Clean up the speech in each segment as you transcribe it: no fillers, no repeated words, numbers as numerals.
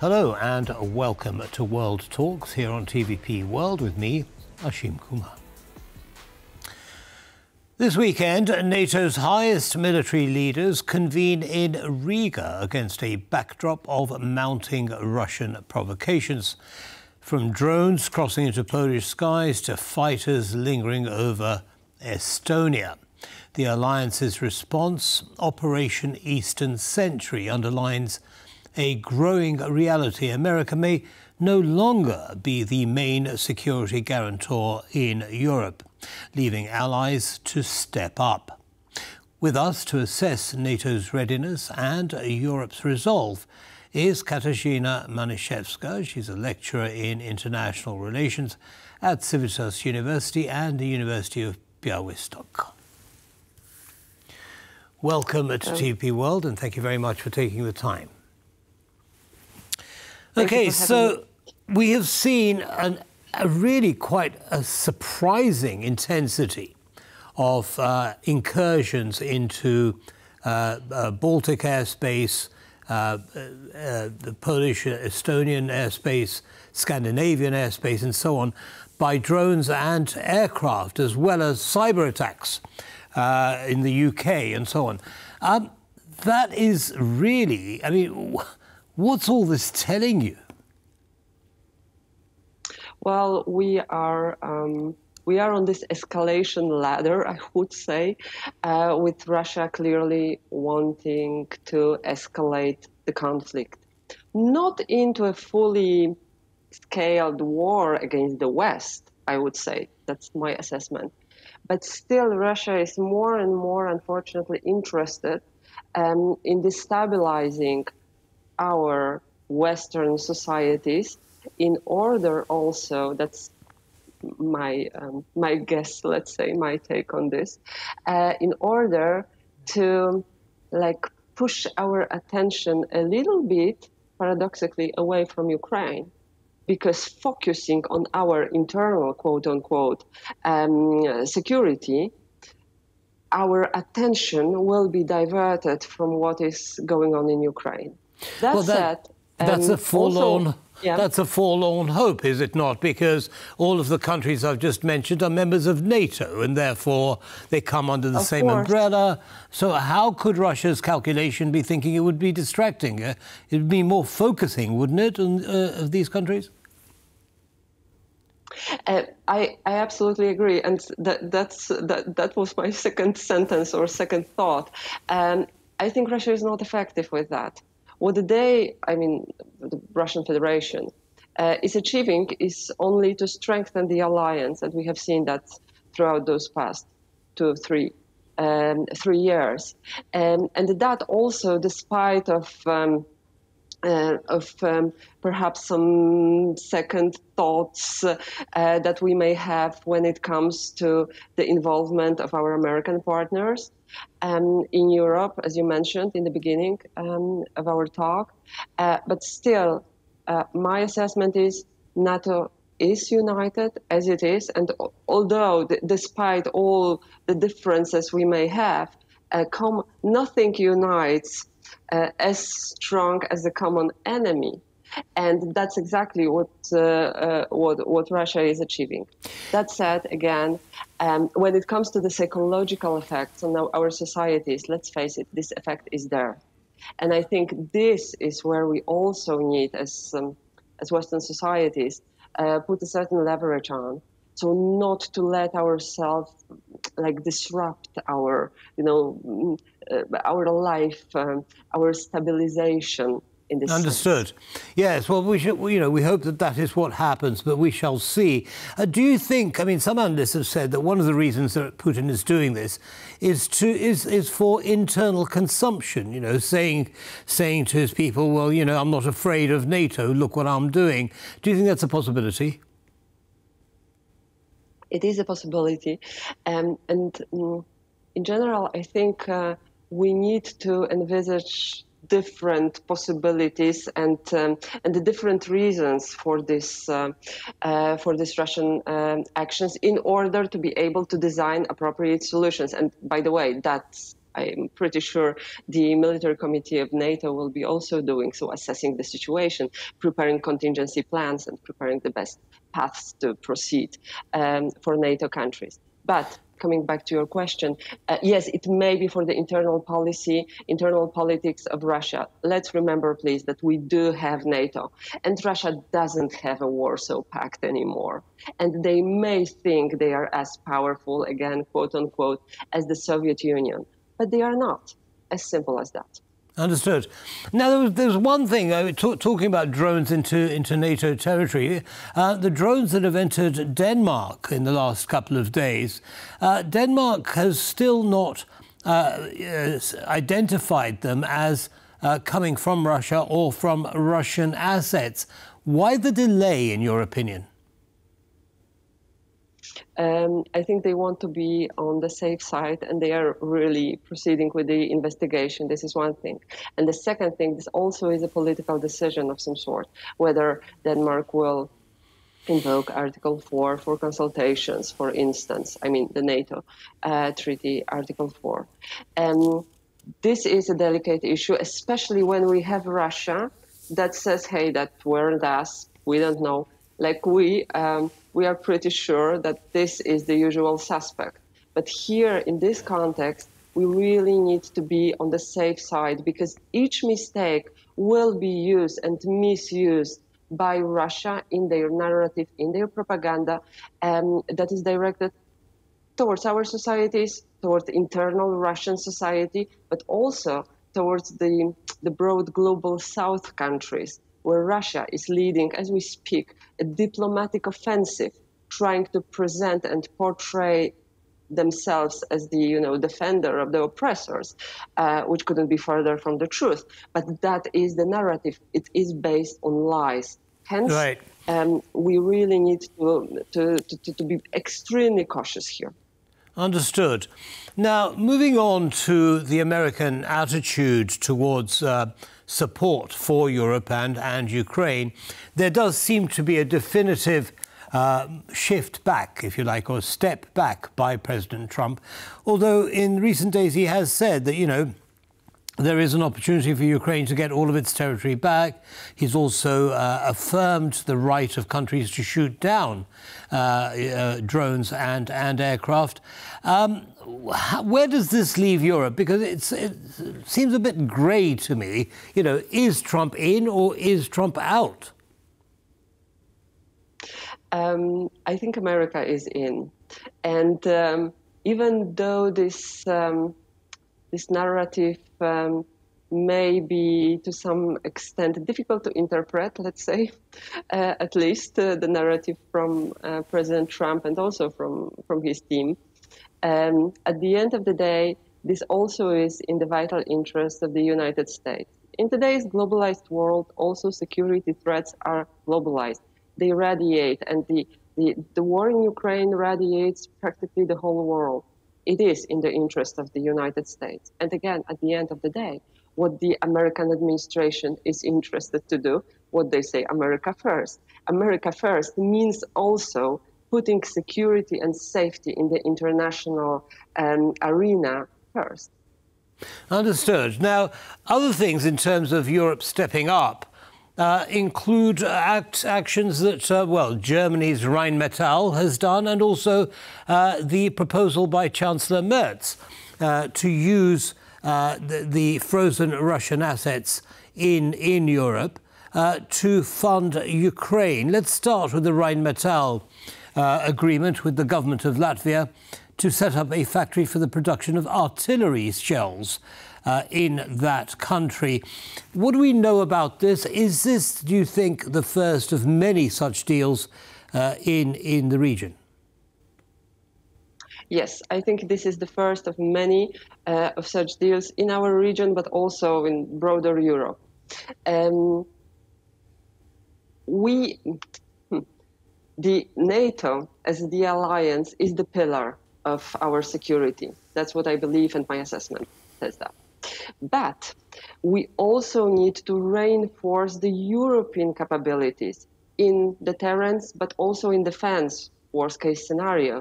Hello and welcome to World Talks here on TVP World with me, Ashim Kumar. This weekend, NATO's highest military leaders convene in Riga against a backdrop of mounting Russian provocations. From drones crossing into Polish skies to fighters lingering over Estonia. The alliance's response, Operation Eastern Sentry, underlines a growing reality. America may no longer be the main security guarantor in Europe, leaving allies to step up. With us to assess NATO's readiness and Europe's resolve is Katarzyna Maniszewska. She's a lecturer in international relations at Civitas University and the University of Białystok. Welcome to TVP World, and thank you very much for taking the time. Okay, so we have seen a really quite a surprising intensity of incursions into Baltic airspace, the Polish, Estonian airspace, Scandinavian airspace, and so on, by drones and aircraft, as well as cyber attacks in the UK and so on. That is really, I mean, what's all this telling you? Well, we are on this escalation ladder, I would say, with Russia clearly wanting to escalate the conflict, not into a fully scaled war against the West, I would say. That's my assessment. But still, Russia is more and more, unfortunately, interested in destabilizing our Western societies in order also, that's my guess, let's say, my take on this, in order to push our attention a little bit, paradoxically, away from Ukraine. Because focusing on our internal, quote unquote, security, our attention will be diverted from what is going on in Ukraine. That's a forlorn. That's a forlorn hope, is it not? Because all of the countries I've just mentioned are members of NATO, and therefore they come under the same umbrella. So how could Russia's calculation be thinking it would be distracting? It would be more focusing, wouldn't it, of these countries? I absolutely agree, and that was my second sentence or second thought. I think Russia is not effective with that. What the Russian Federation is achieving is only to strengthen the alliance, and we have seen that throughout those past 3 years, and that also, despite of perhaps some second thoughts that we may have when it comes to the involvement of our American partners in Europe, as you mentioned in the beginning of our talk. But still, my assessment is NATO is united as it is, and although despite all the differences we may have, nothing unites as strong as a common enemy, and that's exactly what Russia is achieving. That said, again, when it comes to the psychological effects on our societies, let's face it, this effect is there, and I think this is where we also need, as Western societies, put a certain leverage on. So not to let ourselves disrupt our, our life, our stabilization in this Understood. sense. Yes. Well, we should. We hope that is what happens, but we shall see. Do you think? I mean, some analysts have said that one of the reasons that Putin is doing this is for internal consumption. Saying to his people, well, I'm not afraid of NATO. Look what I'm doing. Do you think that's a possibility? It is a possibility, and in general, I think we need to envisage different possibilities and the different reasons for this Russian actions in order to be able to design appropriate solutions. And by the way, that's I'm pretty sure the military committee of NATO will be also doing so, assessing the situation, preparing contingency plans, and preparing the best paths to proceed for NATO countries. But coming back to your question, yes, it may be for the internal policy, internal politics of Russia. Let's remember, please, that we do have NATO, and Russia doesn't have a Warsaw Pact anymore. And they may think they are as powerful, again, quote unquote, as the Soviet Union, but they are not. As simple as that. Understood. Now, there's one thing, talking about drones into NATO territory, the drones that have entered Denmark in the last couple of days, Denmark has still not identified them as coming from Russia or from Russian assets. Why the delay, in your opinion? I think they want to be on the safe side, and they are really proceeding with the investigation. This is one thing. And the second thing, this also is a political decision of some sort, whether Denmark will invoke Article 4 for consultations, for instance, I mean the NATO Treaty, Article 4. This is a delicate issue, especially when we have Russia that says, hey, that weren't us, we don't know. Like we are pretty sure that this is the usual suspect. But here, in this context, we really need to be on the safe side, because each mistake will be used and misused by Russia in their narrative, in their propaganda, that is directed towards our societies, towards the internal Russian society, but also towards the broad global South countries, where Russia is leading, as we speak, a diplomatic offensive, trying to present and portray themselves as the defender of the oppressors, which couldn't be further from the truth. But that is the narrative. It is based on lies. Hence, right. We really need to be extremely cautious here. Understood. Now, moving on to the American attitude towards support for Europe and Ukraine, there does seem to be a definitive shift back, if you like, or step back by President Trump. Although in recent days he has said that, there is an opportunity for Ukraine to get all of its territory back. He's also affirmed the right of countries to shoot down drones and aircraft. Where does this leave Europe? Because it seems a bit grey to me. Is Trump in or is Trump out? I think America is in. And even though this narrative may be to some extent difficult to interpret, let's say, at least the narrative from President Trump and also from his team. At the end of the day, this also is in the vital interest of the United States. In today's globalized world, also security threats are globalized. They radiate, and the war in Ukraine radiates practically the whole world. It is in the interest of the United States. And again, at the end of the day, what the American administration is interested to do, what they say, America first. America first means also putting security and safety in the international arena first. Understood. Now, other things in terms of Europe stepping up include actions that, Germany's Rheinmetall has done, and also the proposal by Chancellor Merz to use the frozen Russian assets in Europe to fund Ukraine. Let's start with the Rheinmetall agreement with the government of Latvia to set up a factory for the production of artillery shells in that country. What do we know about this? Is this, do you think, the first of many such deals in the region? Yes, I think this is the first of many of such deals in our region, but also in broader Europe. The NATO as the alliance is the pillar of our security. That's what I believe, and my assessment says that. But we also need to reinforce the European capabilities in deterrence, but also in defense, worst-case scenario.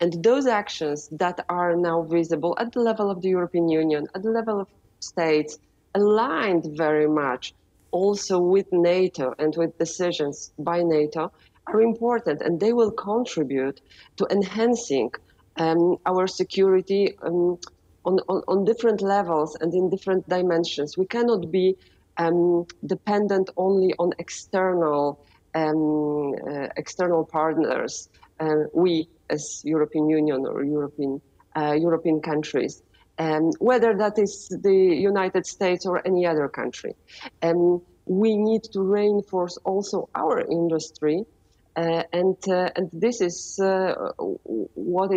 And those actions that are now visible at the level of the European Union, at the level of states, aligned very much also with NATO and with decisions by NATO, are important, and they will contribute to enhancing our security on different levels and in different dimensions. We cannot be dependent only on external partners. We, as European Union or European countries, whether that is the United States or any other country, we need to reinforce also our industry. And this is what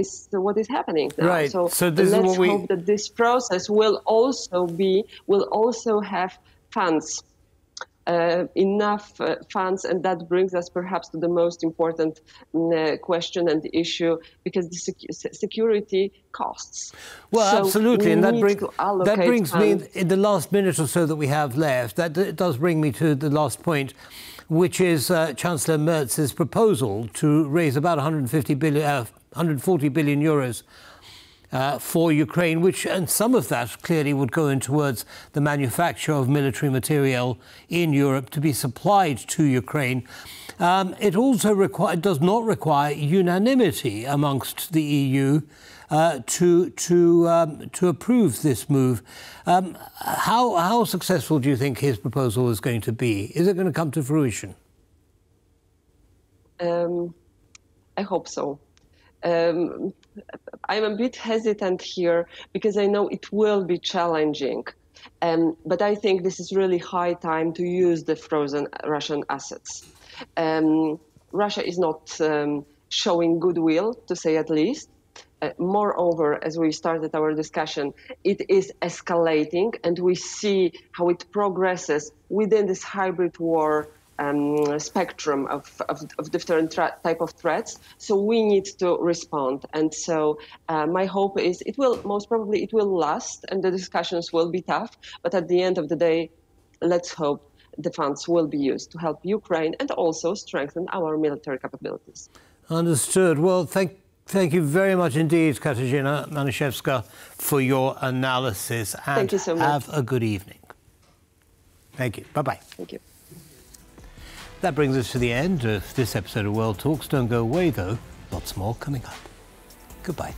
is happening now. Right. So this let's is what hope that this process will also have funds, enough funds, and that brings us perhaps to the most important question and issue, because the security costs. Well, so absolutely, and that brings funds. me in the last minute or so that we have left. That does bring me to the last point, which is Chancellor Merz's proposal to raise about 140 billion euros for Ukraine, and some of that clearly would go in towards the manufacture of military material in Europe to be supplied to Ukraine. It also does not require unanimity amongst the EU to approve this move. How successful do you think his proposal is going to be? Is it going to come to fruition? I hope so. I'm a bit hesitant here because I know it will be challenging. But I think this is really high time to use the frozen Russian assets. Russia is not showing goodwill, to say at least. Moreover, as we started our discussion, it is escalating, and we see how it progresses within this hybrid war spectrum of different type of threats. So we need to respond. And so my hope is most probably it will last, and the discussions will be tough. But at the end of the day, let's hope the funds will be used to help Ukraine and also strengthen our military capabilities. Understood. Well, thank you very much indeed, Katarzyna Maniszewska, for your analysis. And thank you so much. Have a good evening. Thank you. Bye-bye. Thank you. That brings us to the end of this episode of World Talks. Don't go away, though. Lots more coming up. Goodbye.